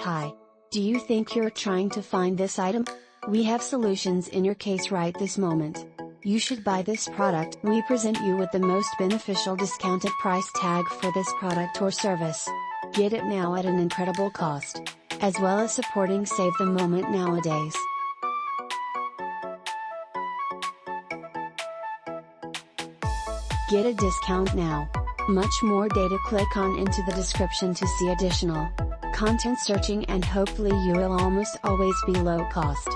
Hi. Do you think you're trying to find this item? We have solutions in your case right this moment. You should buy this product. We present you with the most beneficial discounted price tag for this product or service. Get it now at an incredible cost. As well as supporting Save the Moment nowadays. Get a discount now. Much more data. Click on into the description to see additional content searching, and hopefully you will almost always be low cost.